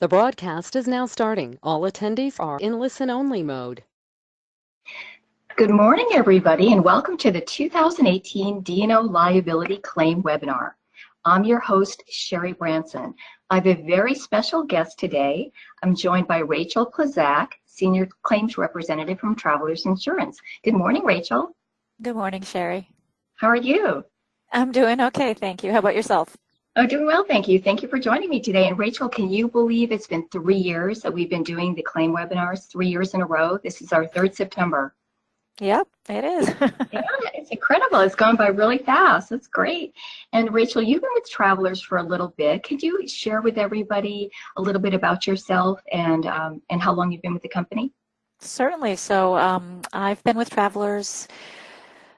The broadcast is now starting. All attendees are in listen-only mode. Good morning, everybody, and welcome to the 2018 D&O Liability Claim Webinar. I'm your host, Sherry Branson. I have a very special guest today. I'm joined by Rachel Plazak, Senior Claims Representative from Travelers Insurance. Good morning, Rachel. Good morning, Sherry. How are you? I'm doing okay, thank you. How about yourself? Oh, doing well, thank you. Thank you for joining me today. And Rachel, can you believe it's been 3 years that we've been doing the claim webinars, 3 years in a row? This is our third September. Yep, it is. Yeah, it's incredible. It's gone by really fast. That's great. And Rachel, you've been with Travelers for a little bit. Could you share with everybody a little bit about yourself and how long you've been with the company? Certainly. So I've been with Travelers,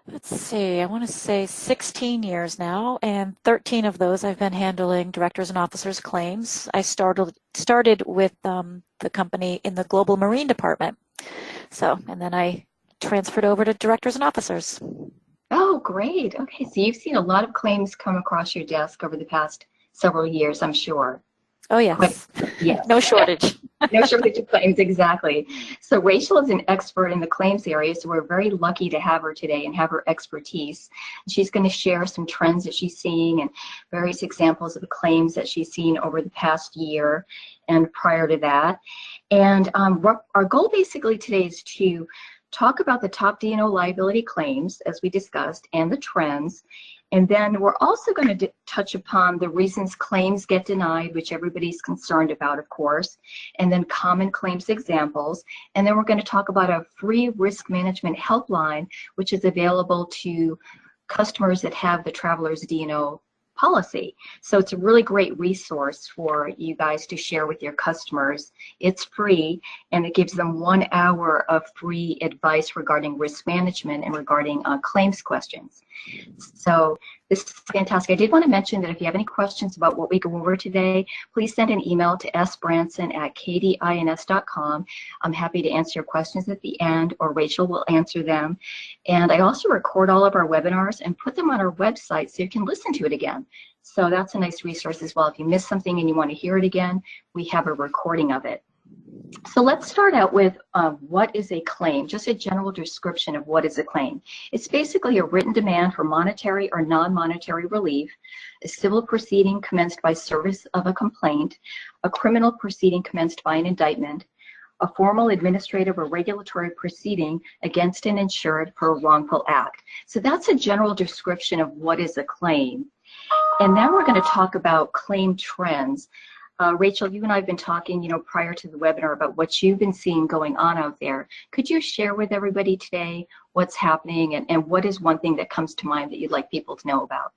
let's see, I want to say 16 years now, and 13 of those I've been handling directors and officers claims. I started with the company in the Global Marine Department. And then I transferred over to directors and officers. Oh, great. Okay, so you've seen a lot of claims come across your desk over the past several years, I'm sure. Oh, yes. Yes. No shortage. No shortage of claims, exactly. So Rachel is an expert in the claims area, so we're very lucky to have her today and have her expertise. She's going to share some trends that she's seeing and various examples of the claims that she's seen over the past year and prior to that. And our goal basically today is to talk about the top D&O liability claims, as we discussed, and the trends. And then we're also going to touch upon the reasons claims get denied, which everybody's concerned about, of course, and then common claims examples. And then we're going to talk about a free risk management helpline, which is available to customers that have the Travelers D&O policy. So it's a really great resource for you guys to share with your customers. It's free, and it gives them 1 hour of free advice regarding risk management and regarding claims questions. So this is fantastic. I did want to mention that if you have any questions about what we go over today, please send an email to sbranson@kdins.com. I'm happy to answer your questions at the end, or Rachel will answer them. And I also record all of our webinars and put them on our website so you can listen to it again. So that's a nice resource as well. If you missed something and you want to hear it again, we have a recording of it. So let's start out with what is a claim, just a general description of what is a claim. It's basically a written demand for monetary or non-monetary relief, a civil proceeding commenced by service of a complaint, a criminal proceeding commenced by an indictment, a formal administrative or regulatory proceeding against an insured for a wrongful act. So that's a general description of what is a claim. And now we're going to talk about claim trends. Rachel, you and I have been talking, prior to the webinar about what you've been seeing going on out there. Could you share with everybody today what's happening and what is one thing that comes to mind that you'd like people to know about?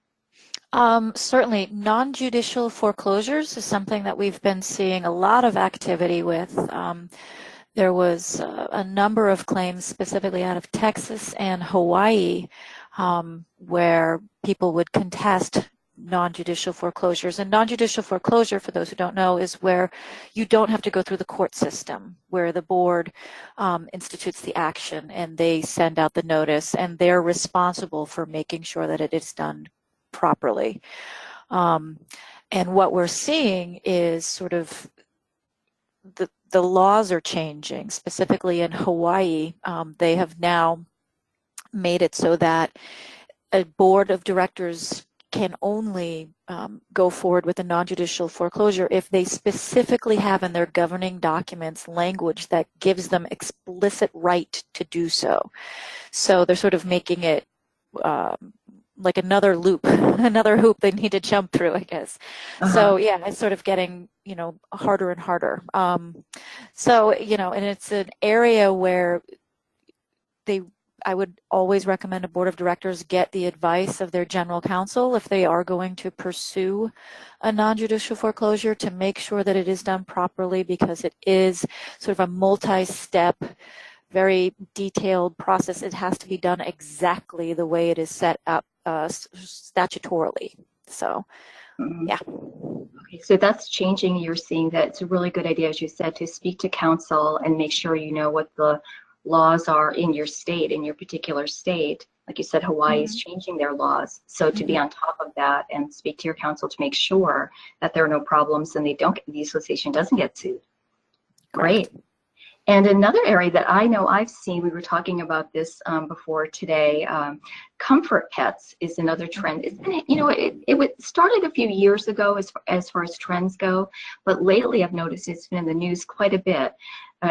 Certainly, non-judicial foreclosures is something that we've been seeing a lot of activity with. There was a number of claims specifically out of Texas and Hawaii where people would contest non-judicial foreclosures. And non-judicial foreclosure, for those who don't know, is where you don't have to go through the court system, where the board institutes the action and they send out the notice, and they're responsible for making sure that it is done properly. And what we're seeing is sort of the laws are changing. Specifically in Hawaii, they have now made it so that a board of directors can only go forward with a non-judicial foreclosure if they specifically have in their governing documents language that gives them explicit right to do so. So they're sort of making it like another loop, another hoop they need to jump through, I guess. So yeah, it's sort of getting, harder and harder. And it's an area where I would always recommend a board of directors get the advice of their general counsel if they are going to pursue a non-judicial foreclosure, to make sure that it is done properly, because it is sort of a multi-step, very detailed process. It has to be done exactly the way it is set up statutorily. So, yeah. Okay, so that's changing. You're seeing that it's a really good idea, as you said, to speak to counsel and make sure you know what the laws are in your state, in your particular state, Like you said, Hawaii is changing their laws. So to be on top of that and speak to your counsel to make sure that there are no problems and the association doesn't get sued. Great. And another area that I know I've seen, we were talking about this before today, comfort pets is another trend. It started a few years ago as far as trends go, but lately I've noticed it's been in the news quite a bit.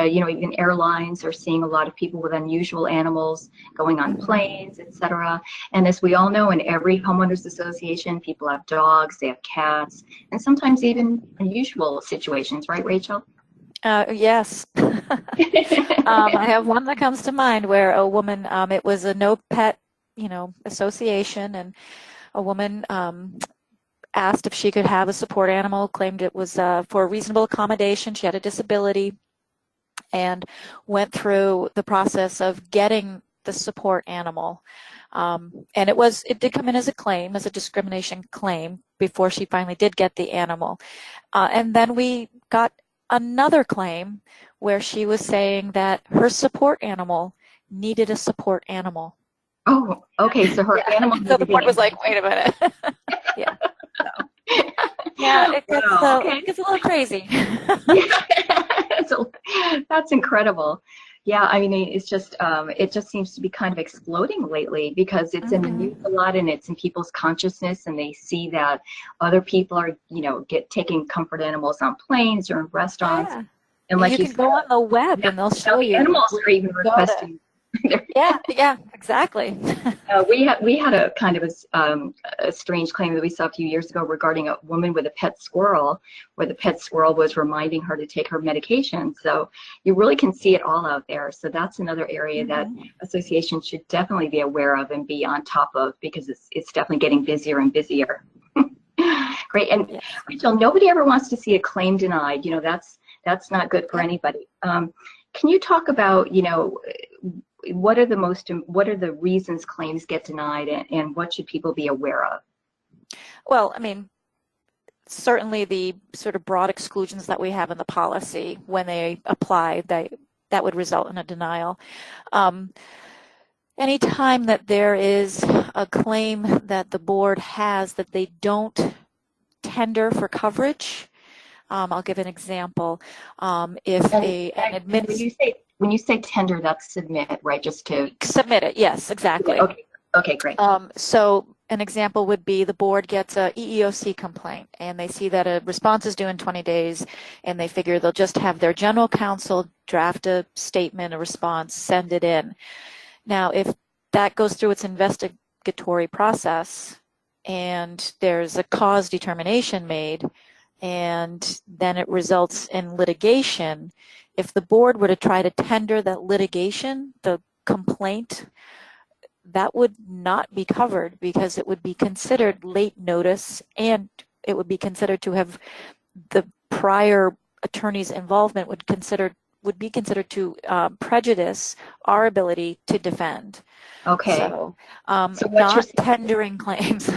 Even airlines are seeing a lot of people with unusual animals going on planes, etc. And as we all know, in every homeowners association, people have dogs, they have cats, and sometimes even unusual situations, right, Rachel? Yes. I have one that comes to mind where a woman, it was a no pet, association, and a woman asked if she could have a support animal, claimed it was for a reasonable accommodation. She had a disability and went through the process of getting the support animal. And it did come in as a claim, as a discrimination claim, before she finally did get the animal. And then we got another claim where she was saying that her support animal needed a support animal. Oh, okay. So her animal. So the board was like, wait a minute. Yeah. So, yeah, it gets a little crazy. So, that's incredible. Yeah, I mean, it's just it just seems to be kind of exploding lately because it's in the news a lot and it's in people's consciousness, and they see that other people are, taking comfort animals on planes or in restaurants. Yeah. And like you can go on the web and they'll show you. Animals are even requesting. Yeah, exactly. We had a kind of a strange claim that we saw a few years ago regarding a woman with a pet squirrel, where the pet squirrel was reminding her to take her medication. So you really can see it all out there. So that's another area that associations should definitely be aware of and be on top of, because it's definitely getting busier and busier. Great. And Rachel, nobody ever wants to see a claim denied. That's not good for anybody. Can you talk about, what are the reasons claims get denied, and what should people be aware of? Well, I mean, certainly the sort of broad exclusions that we have in the policy, when they apply, that would result in a denial. Anytime that there is a claim that the board has that they don't tender for coverage, I'll give an example. When you say tender, that's submit, right? Just to submit it. Yes, exactly. Okay, great. So an example would be the board gets a EEOC complaint and they see that a response is due in 20 days and they figure they'll just have their general counsel draft a statement, a response, send it in. Now, if that goes through its investigatory process and there's a cause determination made, and then it results in litigation, if the board were to try to tender that litigation, the complaint, that would not be covered because it would be considered late notice, and it would be considered to have the prior attorney's involvement would be considered to prejudice our ability to defend. Okay. So not tendering claims.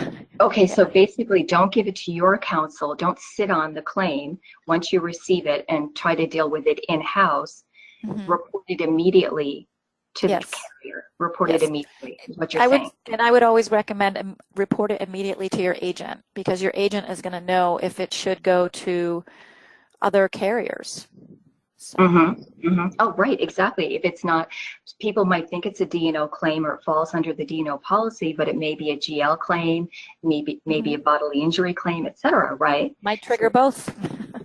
Okay, so basically don't give it to your counsel. Don't sit on the claim once you receive it and try to deal with it in-house. Report it immediately to the carrier. Report it immediately is what you're saying. I would always recommend report it immediately to your agent, because your agent is going to know if it should go to other carriers. So. Oh, right, exactly. If it's not, people might think it's a D&O claim or it falls under the D&O policy, but it may be a GL claim, maybe a bodily injury claim, etc. Right? Might trigger both.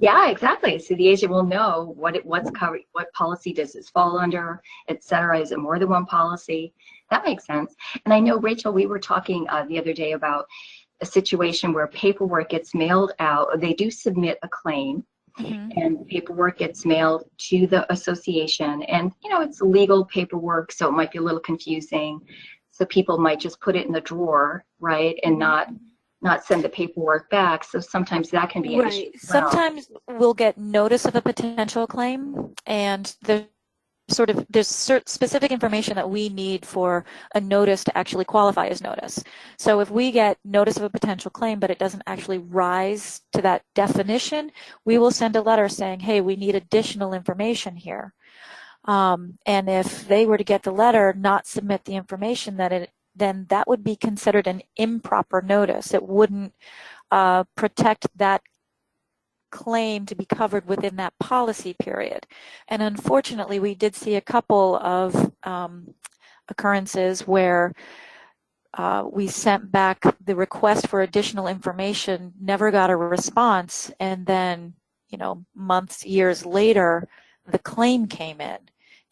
Yeah, exactly. So the agent will know what's covered, what policy does this fall under, etc. Is it more than one policy? That makes sense. And I know, Rachel, we were talking the other day about a situation where paperwork gets mailed out. They do submit a claim. And paperwork gets mailed to the association, and it's legal paperwork, so it might be a little confusing. So people might just put it in the drawer, right, and not send the paperwork back. So sometimes that can be an issue. Sometimes we'll get notice of a potential claim, and there's specific information that we need for a notice to actually qualify as notice. So if we get notice of a potential claim, but it doesn't actually rise to that definition, we will send a letter saying, hey, we need additional information here. And if they were to get the letter, not submit the information that it then that would be considered an improper notice. It wouldn't protect that claim to be covered within that policy period. And unfortunately, we did see a couple of occurrences where we sent back the request for additional information, never got a response, and then, months, years later, the claim came in,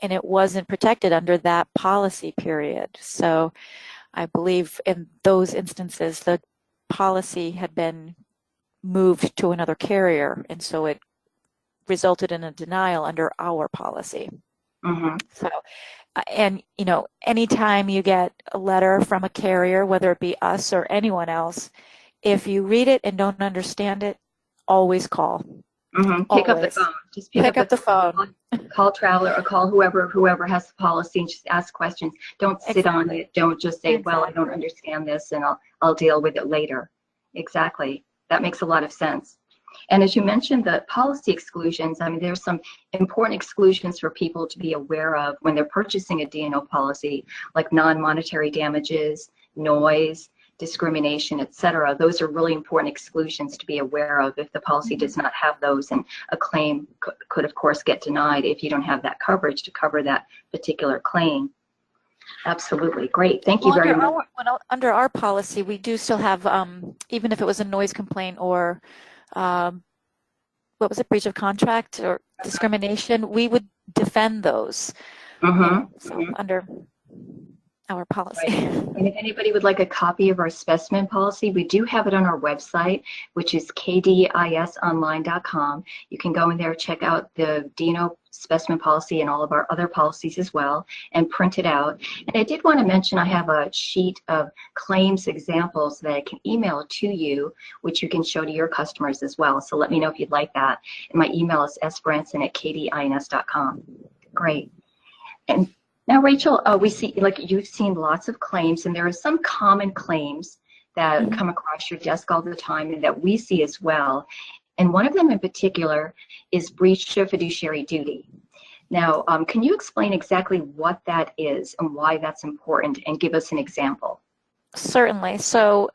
and it wasn't protected under that policy period. So I believe in those instances, the policy had been moved to another carrier, and so it resulted in a denial under our policy. Mm-hmm. So, and anytime you get a letter from a carrier, whether it be us or anyone else, if you read it and don't understand it, always call. Mm-hmm. Pick up the phone. Just pick up the phone. Call Traveler or call whoever has the policy, and just ask questions. Don't sit on it. Don't just say, well, I don't understand this, and I'll deal with it later. Exactly. That makes a lot of sense. And as you mentioned, the policy exclusions, I mean, there's some important exclusions for people to be aware of when they're purchasing a D&O policy, like non-monetary damages, noise, discrimination, etc. Those are really important exclusions to be aware of if the policy does not have those, and a claim could of course get denied if you don't have that coverage to cover that particular claim. Absolutely. Great. Thank you very much. Under our policy, we do still have, even if it was a noise complaint or what was it, breach of contract or discrimination, we would defend those. So under our policy. Right. And if anybody would like a copy of our specimen policy, we do have it on our website, which is kdisonline.com. You can go in there, check out the D&O specimen policy and all of our other policies as well, and print it out. And I did want to mention I have a sheet of claims examples that I can email to you, which you can show to your customers as well. So let me know if you'd like that. And my email is sbranson@kdins.com. Great. And now, Rachel, we see, like you've seen lots of claims, and there are some common claims that come across your desk all the time and that we see as well. And one of them in particular is breach of fiduciary duty. Now, can you explain exactly what that is and why that's important, and give us an example? Certainly. So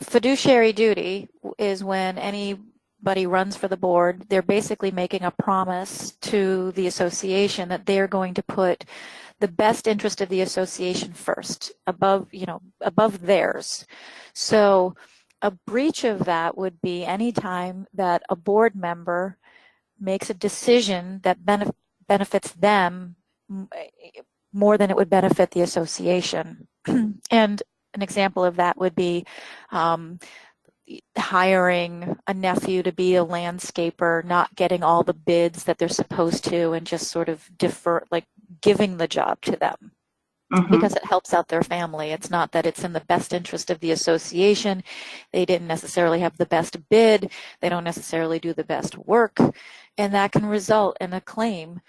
fiduciary duty is when anybody runs for the board, they're basically making a promise to the association that they're going to put the best interest of the association first, above theirs. So a breach of that would be any time that a board member makes a decision that benefits them more than it would benefit the association. And an example of that would be hiring a nephew to be a landscaper, not getting all the bids that they're supposed to, and just sort of giving the job to them. Because it helps out their family. It's not that it's in the best interest of the association. They didn't necessarily have the best bid. They don't necessarily do the best work. And that can result in a claim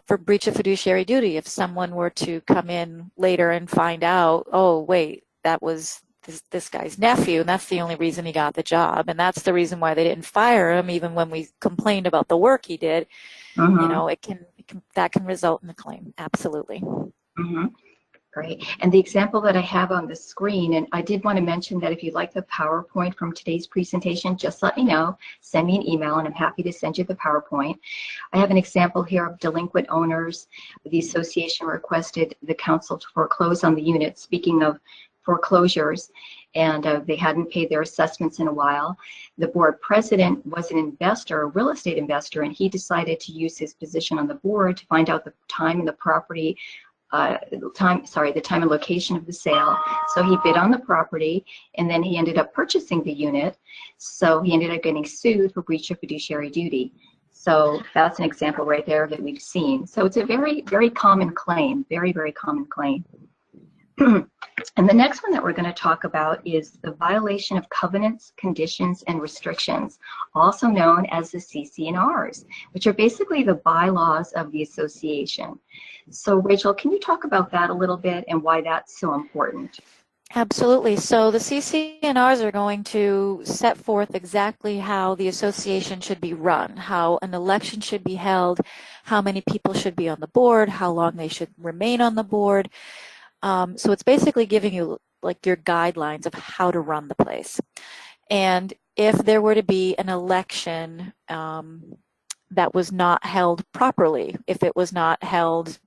for breach of fiduciary duty. If someone were to come in later and find out, oh, wait, that was this guy's nephew, and that's the only reason he got the job. And that's the reason why they didn't fire him, even when we complained about the work he did. That can result in a claim. Absolutely. Great. And the example that I have on the screen, and I did want to mention that if you'd like the PowerPoint from today's presentation, just let me know. Send me an email, and I'm happy to send you the PowerPoint. I have an example here of delinquent owners. The association requested the council to foreclose on the unit. Speaking of foreclosures, and they hadn't paid their assessments in a while. The board president was an investor, a real estate investor, and he decided to use his position on the board to find out the time and the property the time and location of the sale. So he bid on the property, and then he ended up purchasing the unit. So he ended up getting sued for breach of fiduciary duty. So that's an example right there that we've seen. So it's a very, very common claim, very, very common claim. And the next one that we're going to talk about is the violation of covenants, conditions, and restrictions, also known as the CCRs, which are basically the bylaws of the association. So Rachel, can you talk about that a little bit and why that's so important? Absolutely. So the CCNRs are going to set forth exactly how the association should be run, how an election should be held, how many people should be on the board, how long they should remain on the board. So it's basically giving you like your guidelines of how to run the place. And if there were to be an election that was not held properly, if it was not held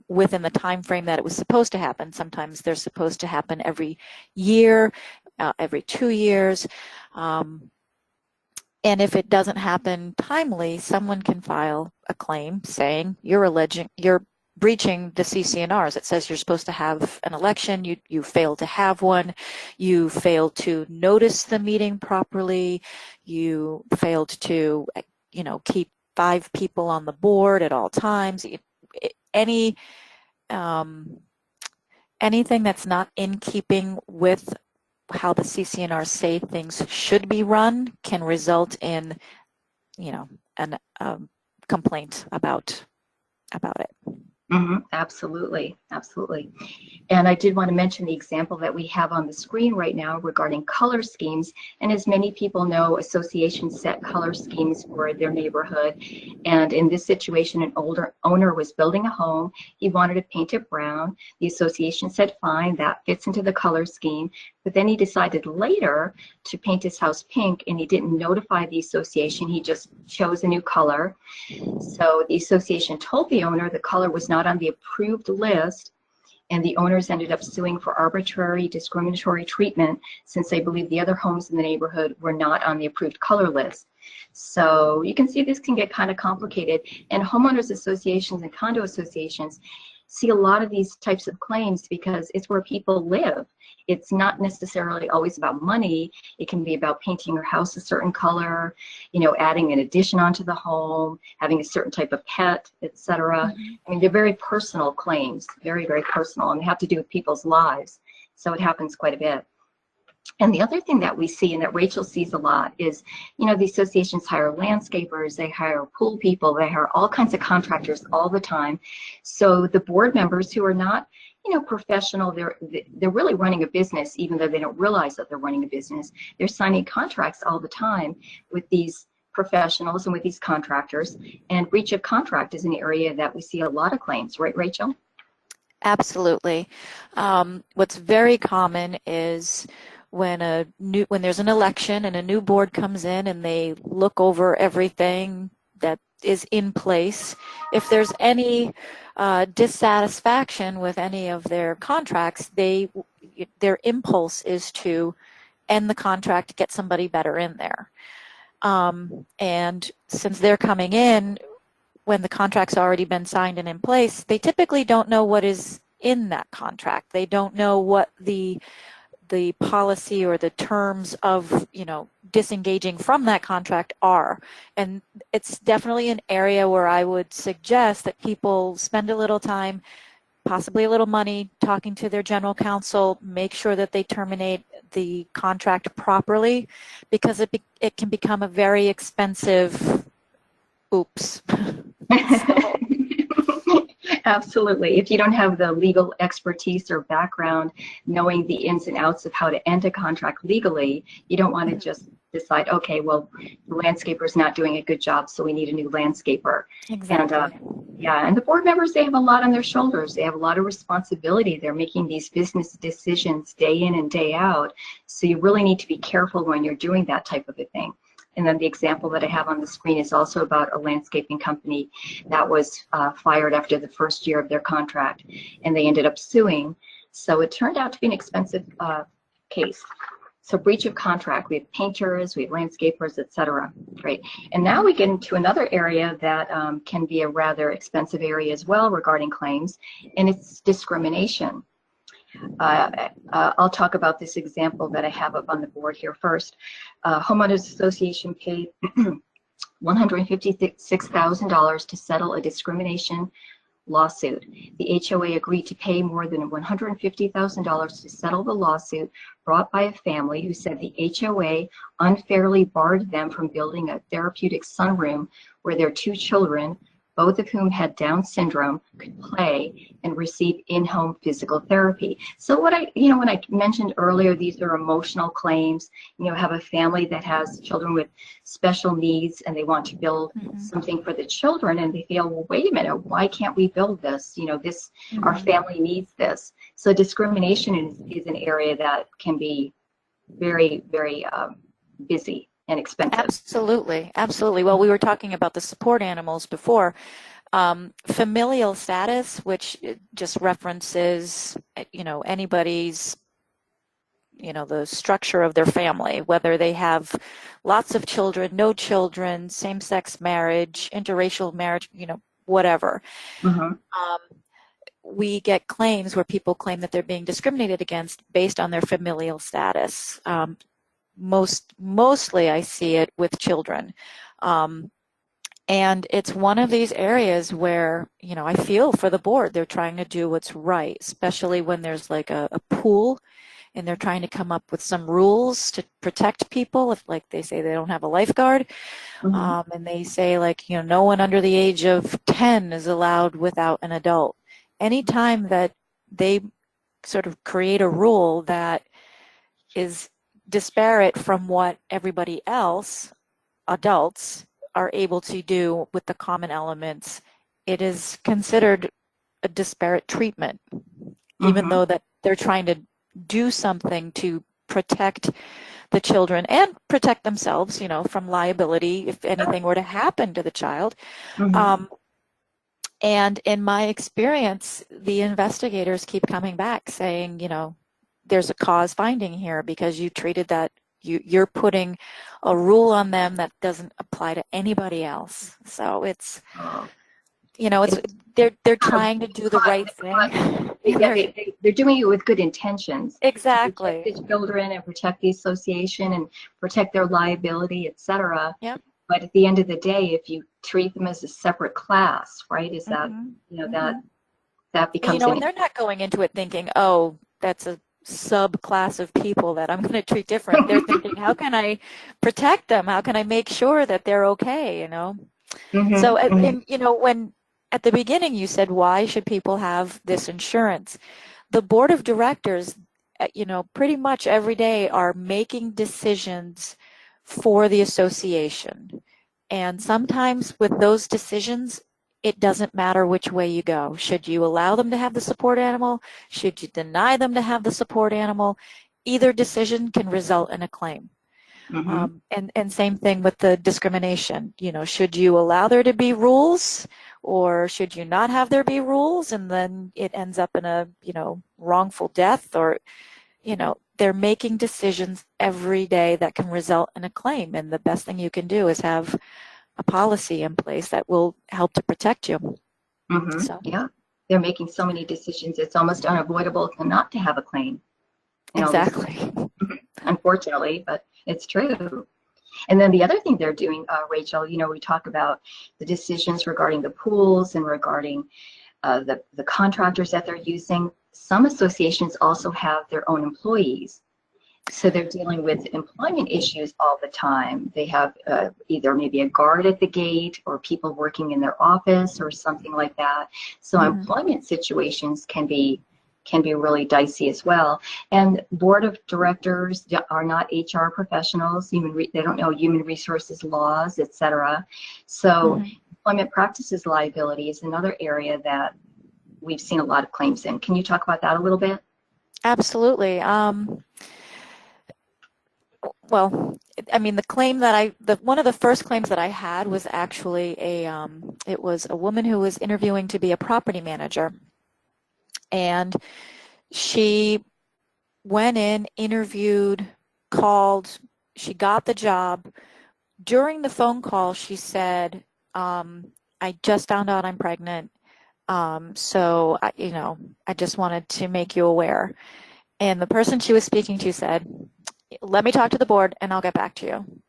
within the time frame that it was supposed to happen, sometimes they're supposed to happen every year, every 2 years. And if it doesn't happen timely, someone can file a claim saying you're breaching the CCNRs. It says you're supposed to have an election, you failed to have one, you failed to notice the meeting properly, you failed to, keep 5 people on the board at all times. Anything that's not in keeping with how the CCNRs say things should be run can result in, an complaint about it. Absolutely, absolutely. And I did want to mention the example that we have on the screen right now regarding color schemes. And as many people know, associations set color schemes for their neighborhood. And in this situation, an older owner was building a home. He wanted to paint it brown. The association said, fine, that fits into the color scheme. But then he decided later to paint his house pink, and he didn't notify the association. He just chose a new color. So the association told the owner the color was not on the approved list, and the owners ended up suing for arbitrary discriminatory treatment since they believed the other homes in the neighborhood were not on the approved color list. So you can see this can get kind of complicated, and homeowners associations and condo associations see a lot of these types of claims because it's where people live. It's not necessarily always about money. It can be about painting your house a certain color, adding an addition onto the home, having a certain type of pet, etc. I mean, they're very personal claims, very, very personal, and they have to do with people's lives. So it happens quite a bit. And the other thing that we see, and that Rachel sees a lot, is, the associations hire landscapers, they hire pool people, they hire all kinds of contractors all the time. So the board members who are not, professional, they're really running a business, even though they don't realize that they're running a business. They're signing contracts all the time with these professionals and with these contractors. And breach of contract is an area that we see a lot of claims, right, Rachel? Absolutely. What's very common is when there's an election and a new board comes in and they look over everything that is in place. If there's any dissatisfaction with any of their contracts, their impulse is to end the contract, get somebody better in there. And since they're coming in when the contract's already been signed and in place, they typically don't know what is in that contract. They don't know what the policy or the terms of, disengaging from that contract are. And it's definitely an area where I would suggest that people spend a little time, possibly a little money, talking to their general counsel, make sure that they terminate the contract properly, because it can become a very expensive oops. Absolutely. If you don't have the legal expertise or background knowing the ins and outs of how to end a contract legally, you don't want to just decide, okay, well, the landscaper's not doing a good job, so we need a new landscaper. Exactly. And the board members, they have a lot on their shoulders. They have a lot of responsibility. They're making these business decisions day in and day out. So you really need to be careful when you're doing that type of a thing. And then the example that I have on the screen is also about a landscaping company that was fired after the first year of their contract, and they ended up suing. So it turned out to be an expensive case. So breach of contract, we have painters, we have landscapers, etc. Right. And now we get into another area that can be a rather expensive area as well regarding claims, and it's discrimination. I'll talk about this example that I have up on the board here first. Homeowners Association paid $156,000 to settle a discrimination lawsuit. The HOA agreed to pay more than $150,000 to settle the lawsuit brought by a family who said the HOA unfairly barred them from building a therapeutic sunroom where their 2 children, both of whom had Down syndrome, could play and receive in-home physical therapy. So what when I mentioned earlier, these are emotional claims, have a family that has children with special needs and they want to build something for the children, and they feel, well, wait a minute, why can't we build this? Our family needs this. So discrimination is an area that can be very, very busy and expensive. Absolutely, absolutely. Well, we were talking about the support animals before. Familial status, which just references, anybody's, the structure of their family, whether they have lots of children, no children, same-sex marriage, interracial marriage, whatever. We get claims where people claim that they're being discriminated against based on their familial status. Mostly I see it with children. And it's one of these areas where, I feel for the board. They're trying to do what's right, especially when there's like a pool and they're trying to come up with some rules to protect people. If, like, they say they don't have a lifeguard, and they say, like, no one under the age of 10 is allowed without an adult. Anytime that they sort of create a rule that is disparate from what everybody else, adults, are able to do with the common elements, it is considered a disparate treatment, even though that they're trying to do something to protect the children and protect themselves, from liability if anything were to happen to the child. And in my experience, the investigators keep coming back saying, there's a cause finding here because you treated that, you're putting a rule on them that doesn't apply to anybody else. So it's, they're trying to do the right thing. They're doing it with good intentions. Exactly. To protect the children and protect the association and protect their liability, etc. Yep. But at the end of the day, if you treat them as a separate class, right, is that, that becomes... and they're not going into it thinking, oh, that's a subclass of people that I'm going to treat different. They're thinking, how can I protect them? How can I make sure that they're okay, So, when at the beginning you said, why should people have this insurance? The board of directors, pretty much every day are making decisions for the association. And sometimes with those decisions, it doesn't matter which way you go. Should you allow them to have the support animal? Should you deny them to have the support animal? Either decision can result in a claim. And same thing with the discrimination. Should you allow there to be rules, or should you not have there be rules, and then it ends up in a, wrongful death, or, they're making decisions every day that can result in a claim. And the best thing you can do is have a policy in place that will help to protect you. So. Yeah, they're making so many decisions. It's almost unavoidable not to have a claim. Exactly. Unfortunately, but it's true. And then the other thing they're doing, Rachel, we talk about the decisions regarding the pools and regarding the contractors that they're using. Some associations also have their own employees. So they're dealing with employment issues all the time. They have either maybe a guard at the gate or people working in their office or something like that. So employment situations can be really dicey as well. And board of directors are not HR professionals. They don't know human resources laws, etc. So employment practices liability is another area that we've seen a lot of claims in. Can you talk about that a little bit? Absolutely. Well, I mean, the claim that one of the first claims that I had was actually it was a woman who was interviewing to be a property manager. And she went in, interviewed, called, she got the job. During the phone call, she said, I just found out I'm pregnant. So, I just wanted to make you aware. And the person she was speaking to said, let me talk to the board and I'll get back to you.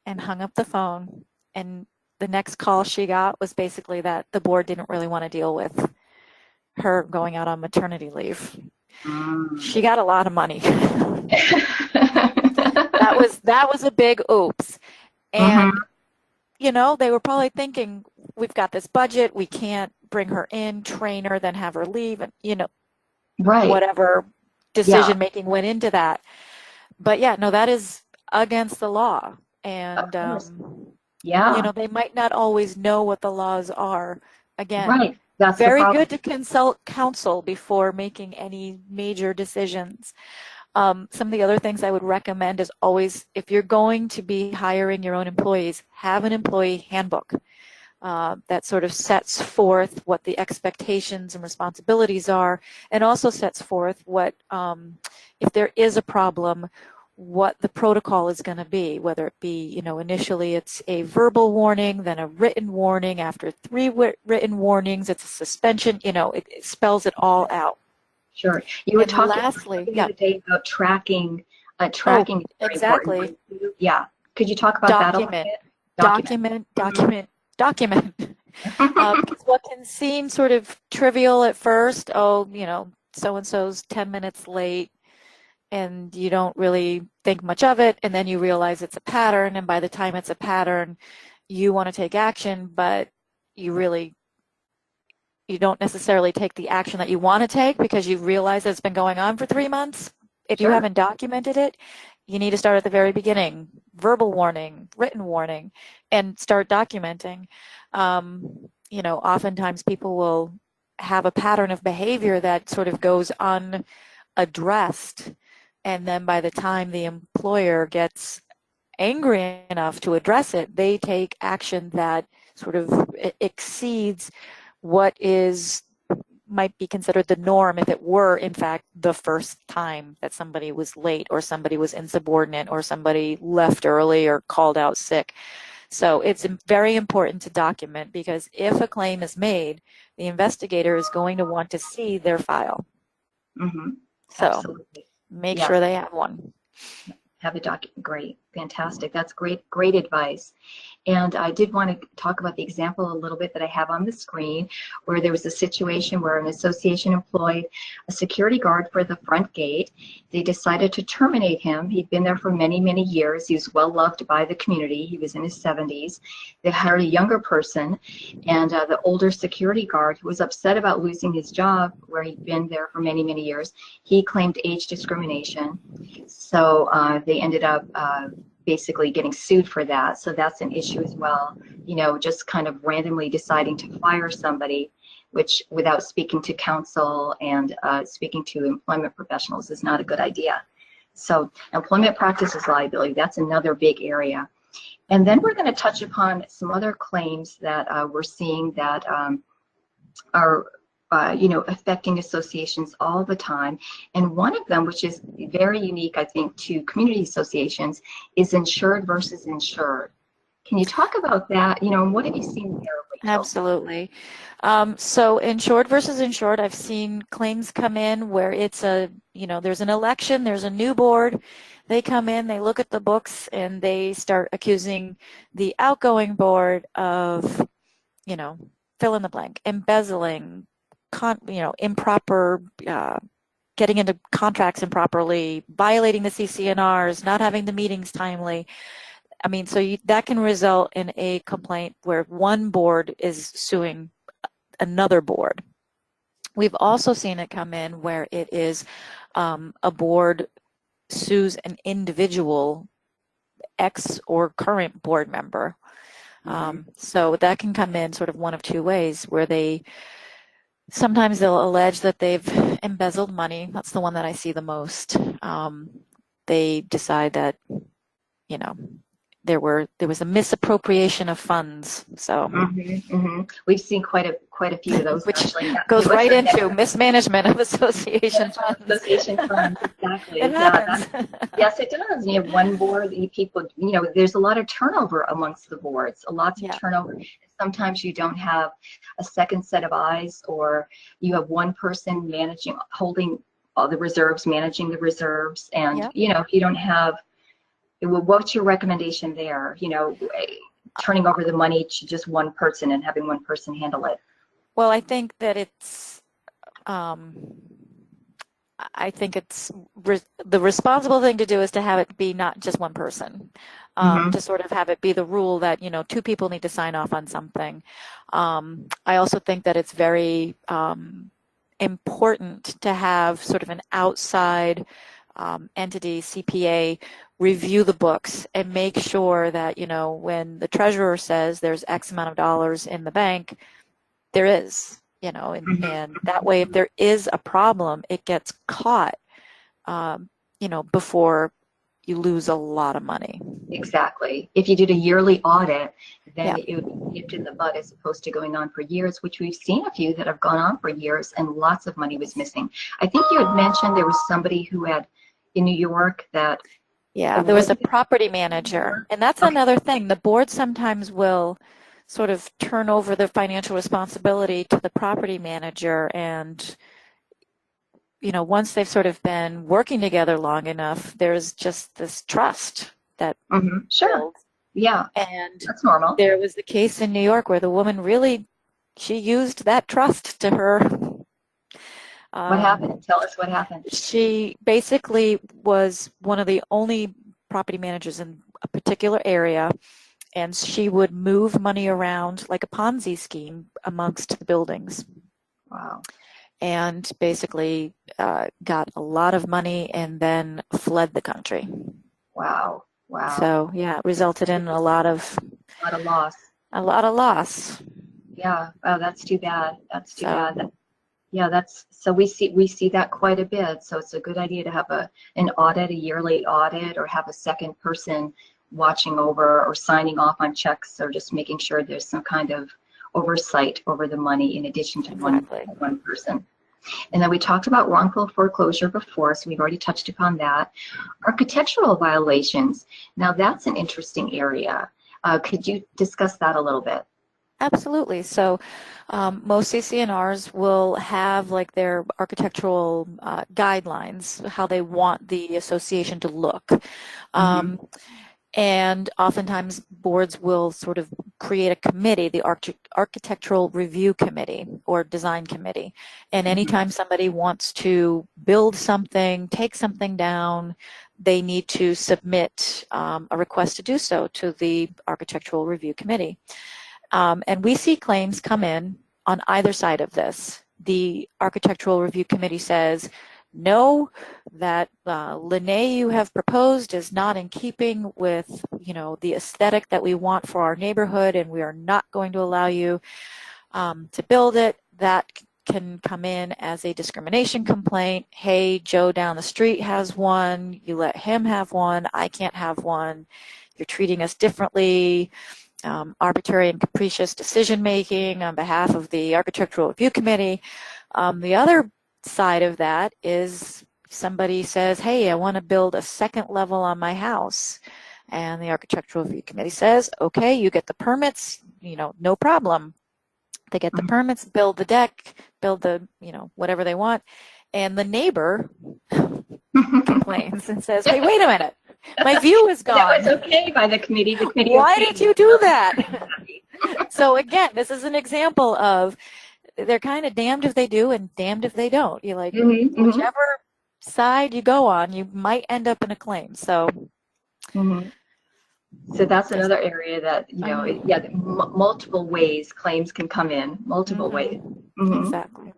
And hung up the phone. And the next call she got was basically that the board didn't really want to deal with her going out on maternity leave. She got a lot of money. That was a big oops. And they were probably thinking, we've got this budget, we can't bring her in, train her, then have her leave, and Right. whatever Yeah. decision making went into that. But yeah, no, that is against the law. Of And, course. Yeah. they might not always know what the laws are. Again, Right. That's the very problem. good to consult counsel before making any major decisions. Some of the other things I would recommend is always, if you're going to be hiring your own employees, have an employee handbook that sort of sets forth what the expectations and responsibilities are, and also sets forth what, if there is a problem, what the protocol is going to be, whether it be, initially it's a verbal warning, then a written warning. After 3 written warnings, it's a suspension. It spells it all out. Sure. You were And talking lastly, the other day about tracking. oh, Tracking is very exactly. important. Yeah. Could you talk about that a little Document, bit? Document. document, Mhm. document, document. Because what can seem sort of trivial at first, oh, so-and-so's 10 minutes late, and you don't really think much of it, and then you realize it's a pattern, and by the time it's a pattern, you want to take action, but you don't necessarily take the action that you want to take because you realize it's been going on for 3 months. If you Sure. haven't documented it, you need to start at the very beginning, verbal warning, written warning, and start documenting. Oftentimes people will have a pattern of behavior that sort of goes unaddressed, and then by the time the employer gets angry enough to address it, they take action that sort of exceeds what might be considered the norm if it were, in fact, the first time that somebody was late or somebody was insubordinate or somebody left early or called out sick. So it's very important to document, because if a claim is made, the investigator is going to want to see their file. Mm-hmm. So Absolutely. make Yes. sure they have one. Have a document. Great. Fantastic. That's great advice. And I did want to talk about the example a little bit that I have on the screen, where there was a situation where an association employed a security guard for the front gate. They decided to terminate him. He'd been there for many, many years. He was well loved by the community. He was in his 70s. They hired a younger person, and the older security guard, who was upset about losing his job where he'd been there for many, many years, he claimed age discrimination. So they ended up basically getting sued for that. So that's an issue as well. Just kind of randomly deciding to fire somebody, which without speaking to counsel and speaking to employment professionals, is not a good idea. So employment practices liability, that's another big area. And then we're going to touch upon some other claims that we're seeing that are affecting associations all the time. And one of them, which is very unique, I think, to community associations, is insured versus insured. Can you talk about that? And what have you seen there, Rachel? Absolutely. So insured versus insured, I've seen claims come in where it's there's an election, there's a new board. They come in, they look at the books, and they start accusing the outgoing board of, fill in the blank, embezzling, improper, getting into contracts improperly, violating the CCRs, not having the meetings timely. I mean, so that can result in a complaint where one board is suing another board. We've also seen it come in where it is a board sues an individual ex or current board member. So that can come in sort of one of two ways, where sometimes they'll allege that they've embezzled money. That's the one that I see the most. They decide that, there was a misappropriation of funds. So we've seen quite a few of those, which actually. goes right into mismanagement of association funds. Association funds, exactly. It happens. Yes, it does. You have one board, people, there's a lot of turnover amongst the boards, lots of turnover. Sometimes you don't have a second set of eyes, or you have one person holding all the reserves, managing the reserves, and if you don't have, what's your recommendation there? Turning over the money to just one person and having one person handle it. Well, I think that it's I think it's the responsible thing to do is to have it be not just one person, to sort of have it be the rule that, you know, two people need to sign off on something. I also think that it's very important to have sort of an outside entity, CPA, review the books and make sure that, you know, when the treasurer says there's X amount of dollars in the bank, there is, you know, and that way, if there is a problem, it gets caught, you know, before you lose a lot of money. Exactly. If you did a yearly audit, then Yeah. it would be nipped in the bud as opposed to going on for years, which we've seen a few that have gone on for years and lots of money was missing. I think you had mentioned there was somebody who had in New York that. Yeah, there was a property manager, and that's Okay. another thing. The board sometimes will sort of turn over the financial responsibility to the property manager, and you know, once they've sort of been working together long enough, there's just this trust that Sure. builds. Yeah, And that's normal. there was the case in New York where the woman really, she used that trust to her. What happened? Tell us what happened. She basically was one of the only property managers in a particular area, and she would move money around like a Ponzi scheme amongst the buildings. Wow. And basically got a lot of money and then fled the country. Wow. Wow. So yeah, it resulted in a lot of loss. A lot of loss. Yeah. Oh, that's too bad. That's too bad. Yeah, that's so we see that quite a bit. So it's a good idea to have an audit, a yearly audit, or have a second person watching over or signing off on checks, or just making sure there's some kind of oversight over the money in addition to one person. And then we talked about wrongful foreclosure before, so we've already touched upon that. Architectural violations. Now that's an interesting area. Could you discuss that a little bit? Absolutely. So most CCNRs will have like their architectural guidelines, how they want the association to look. And oftentimes boards will sort of create a committee, the architectural review committee or design committee. And anytime somebody wants to build something, take something down, they need to submit a request to do so to the architectural review committee. And we see claims come in on either side of this. The architectural review committee says, no, that Linnae you have proposed is not in keeping with, you know, the aesthetic that we want for our neighborhood, and we are not going to allow you to build it. That can come in as a discrimination complaint. Hey, Joe down the street has one. You let him have one. I can't have one. You're treating us differently. Arbitrary and capricious decision making on behalf of the architectural review committee. The other side of that is somebody says, hey, I want to build a second level on my house, and the architectural review committee says, okay, you get the permits, you know, no problem. They get the permits, build the deck, build the, you know, whatever they want, and the neighbor complains and says, hey, wait a minute, my view is gone. That was okay by the committee. Why did you do that? So again, this is an example of they're kind of damned if they do and damned if they don't. You're like, whichever side you go on, you might end up in a claim. So, so that's another area that, you know, yeah, multiple ways claims can come in, multiple ways. Exactly.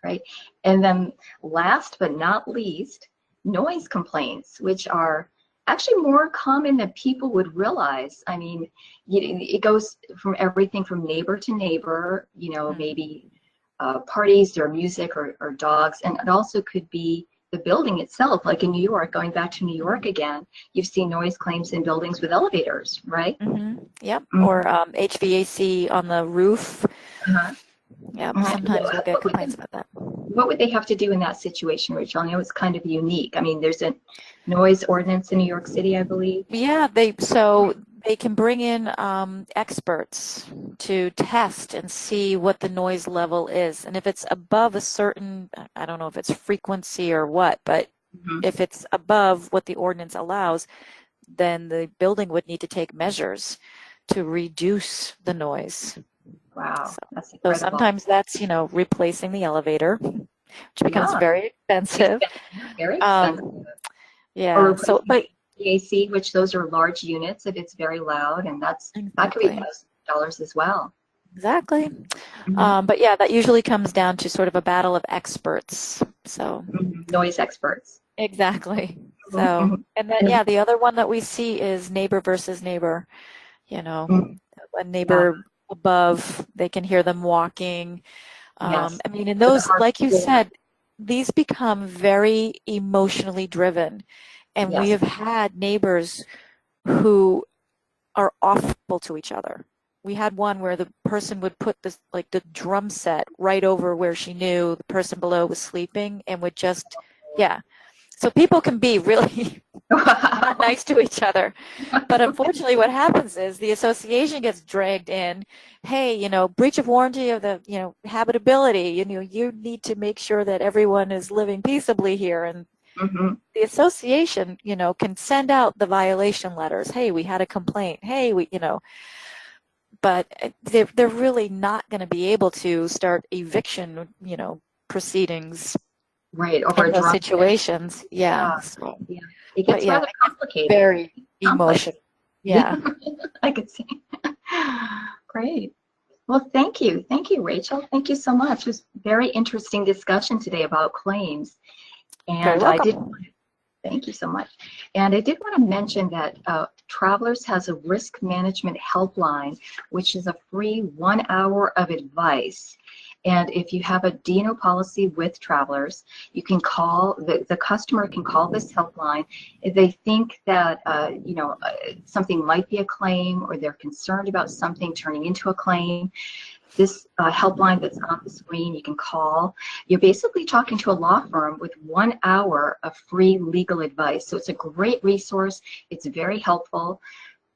Right. And then last but not least, noise complaints, which are actually more common than people would realize. I mean, it goes from everything from neighbor to neighbor, you know, maybe parties or music or dogs. And it also could be the building itself, like in New York, going back to New York again, you've seen noise claims in buildings with elevators, right? Yep. Or HVAC on the roof. Yeah, sometimes we'll get complaints about that. What would they have to do in that situation, Rachel? I know it's kind of unique. I mean, there's a noise ordinance in New York City, I believe. Yeah, they can bring in experts to test and see what the noise level is. And if it's above a certain, I don't know if it's frequency or what, but if it's above what the ordinance allows, then the building would need to take measures to reduce the noise. Wow, So, that's incredible. So sometimes that's, you know, replacing the elevator. which becomes Yeah, very expensive. very expensive. Um, Or yeah, so, replacing but the AC, which those are large units if it's very loud, and that could be exactly, $1,000 as well. exactly. Mhm. But yeah, that usually comes down to sort of a battle of experts. So Mhm. Noise experts. exactly. Mhm, So, mhm. and then And yeah, the other one that we see is neighbor versus neighbor. You know, mm, a yeah, neighbor above, they can hear them walking. yes, I mean, and with a those, harsh like you floor. said, these become very emotionally driven. And we Yes. have had neighbors who are awful to each other. We had one where the person would put this, like the drum set right over where she knew the person below was sleeping and would just, yeah. So people can be really not nice to each other. But unfortunately, what happens is the association gets dragged in. Hey, breach of warranty of the, habitability. You need to make sure that everyone is living peaceably here. And Mhm. the association, can send out the violation letters. Hey, we had a complaint. Hey, but they're really not going to be able to start eviction, proceedings Right, over in a those drum set. situations. Yeah, Yeah. So, yeah. It but gets yeah, rather it gets complicated, very complex. emotional. Yeah. I could see. Great. Well, thank you. Thank you, Rachel. Thank you so much. It was a very interesting discussion today about claims. Very And I did, welcome. thank you so much. And I did want to mention that Travelers has a risk management helpline, which is a free 1 hour of advice. And if you have a D&O policy with Travelers, you can call, the customer can call this helpline. If they think that, something might be a claim or they're concerned about something turning into a claim, this helpline that's on the screen, you can call. You're basically talking to a law firm with 1 hour of free legal advice. So it's a great resource. It's very helpful.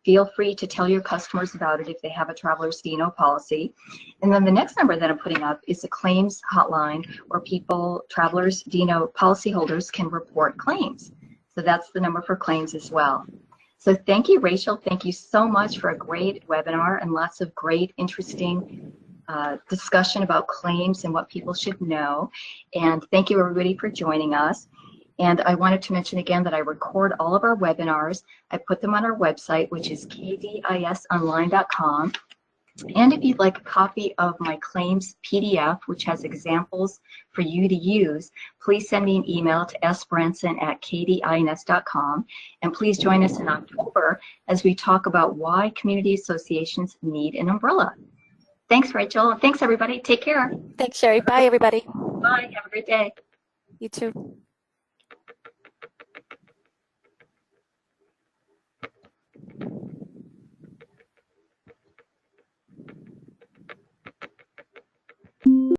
Feel free to tell your customers about it if they have a Travelers D&O policy. And then the next number that I'm putting up is a claims hotline where Travelers D&O policyholders can report claims. So that's the number for claims as well. So thank you, Rachel. Thank you so much for a great webinar and lots of great, interesting discussion about claims and what people should know. And thank you, everybody, for joining us. And I wanted to mention again that I record all of our webinars. I put them on our website, which is kdisonline.com. And if you'd like a copy of my claims PDF, which has examples for you to use, please send me an email to sbranson@kdins.com. And please join us in October as we talk about why community associations need an umbrella. Thanks, Rachel. Thanks, everybody. Take care. Thanks, Sherry. Bye, everybody. Bye. Have a great day. You too.